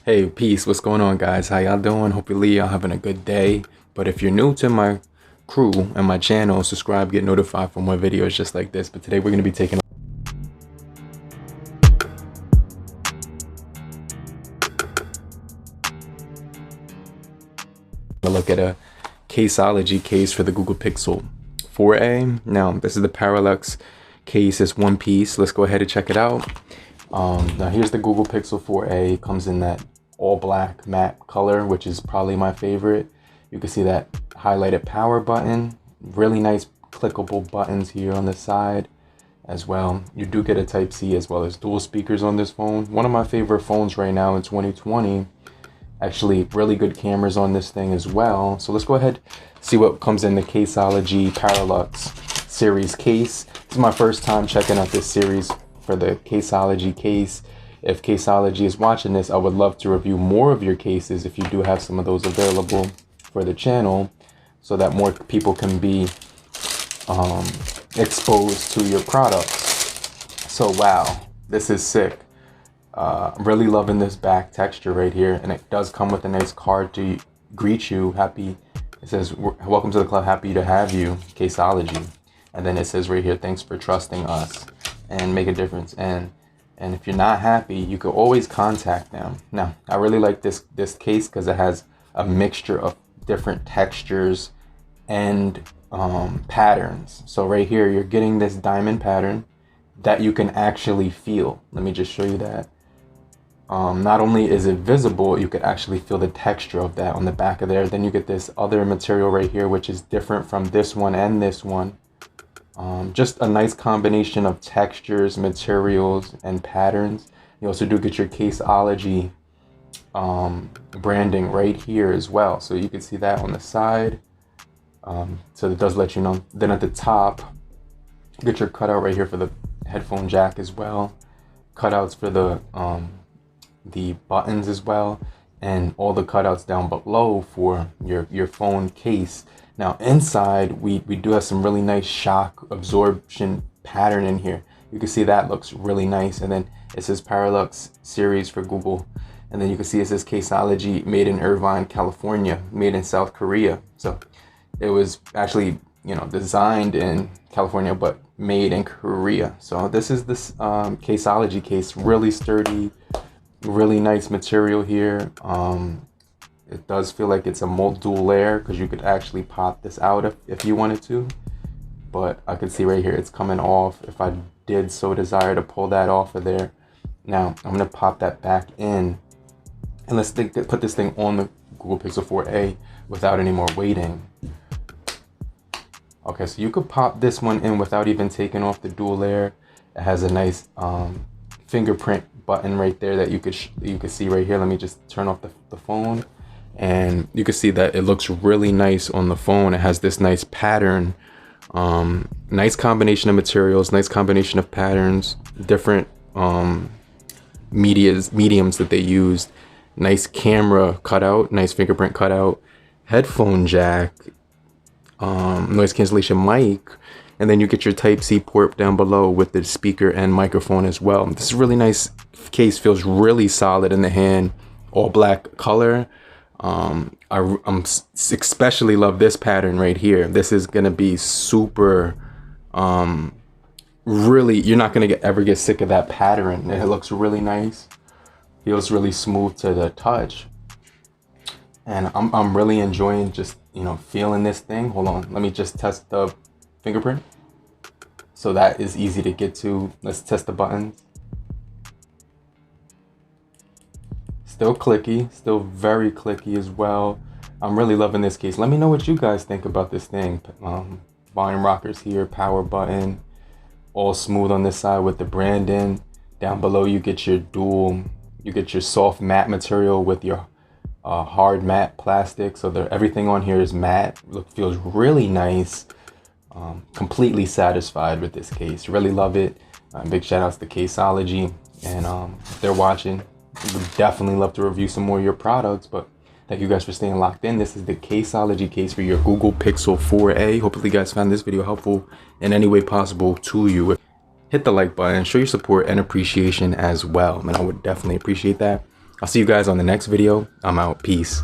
Hey, peace. What's going on, guys? How y'all doing? Hopefully y'all having a good day. But if you're new to my crew and my channel, subscribe, get notified for more videos just like this. But today we're going to be taking a look at a Caseology case for the Google Pixel 4a. Now, this is the Parallax case. It's one piece. Let's go ahead and check it out. Now here's the Google Pixel 4a. It comes in that all black matte color, which is probably my favorite. You can see that highlighted power button, really nice clickable buttons here on the side as well. You do get a Type-C as well as dual speakers on this phone. One of my favorite phones right now in 2020. Actually, really good cameras on this thing as well. So let's go ahead, see what comes in the Caseology Parallax series case. This is my first time checking out this series for the Caseology case. If Caseology is watching this, I would love to review more of your cases if you do have some of those available for the channel, so that more people can be exposed to your products. So wow, this is sick. I'm really loving this back texture right here, and it does come with a nice card to greet you. Happy, it says, welcome to the club, happy to have you, Caseology. And then it says right here, thanks for trusting us and make a difference. And if you're not happy, you can always contact them. Now, I really like this case because it has a mixture of different textures and patterns. So right here, you're getting this diamond pattern that you can actually feel. Let me just show you that. Not only is it visible, you could actually feel the texture of that on the back of there. Then you get this other material right here, which is different from this one and this one. Just a nice combination of textures, materials, and patterns. You also do get your Caseology branding right here as well. So you can see that on the side. So it does let you know. Then at the top, you get your cutout right here for the headphone jack as well. Cutouts for the buttons as well. And all the cutouts down below for your phone case. Now inside, we do have some really nice shock absorption pattern in here. You can see that looks really nice. And then it says Parallax series for Google. And then you can see it says Caseology, made in Irvine, California, made in South Korea. So it was actually, designed in California, but made in Korea. So this is this Caseology case, really sturdy, really nice material here. It does feel like it's a dual layer because you could actually pop this out if you wanted to. But I could see right here it's coming off if I did so desire to pull that off of there. Now I'm going to pop that back in. And let's put this thing on the Google Pixel 4a without any more waiting. Okay, so you could pop this one in without even taking off the dual layer. It has a nice fingerprint button right there that you could see right here. Let me just turn off the phone. And you can see that it looks really nice on the phone. It has this nice pattern, nice combination of materials, nice combination of patterns, different mediums that they used. Nice camera cutout, nice fingerprint cutout, headphone jack, noise cancellation mic, and then you get your Type-C port down below with the speaker and microphone as well. This is really nice case, feels really solid in the hand, all black color. I especially love this pattern right here. This is gonna be super, really, you're not gonna ever get sick of that pattern. It looks really nice, feels really smooth to the touch, and I'm really enjoying just feeling this thing. Hold on, let me just test the fingerprint. So that is easy to get to. Let's test the buttons. Still clicky, still very clicky as well. I'm really loving this case. Let me know what you guys think about this thing. Volume rockers here, power button, all smooth on this side with the branding. Down below you get your soft matte material with your hard matte plastic. So everything on here is matte. Feels really nice. Completely satisfied with this case. Really love it. Big shout outs to Caseology, and if they're watching, would definitely love to review some more of your products. But thank you guys for staying locked in. This is the Caseology case for your Google Pixel 4a. Hopefully you guys found this video helpful in any way possible to you. Hit the like button, show your support and appreciation as well, and I would definitely appreciate that. I'll see you guys on the next video. I'm out. Peace.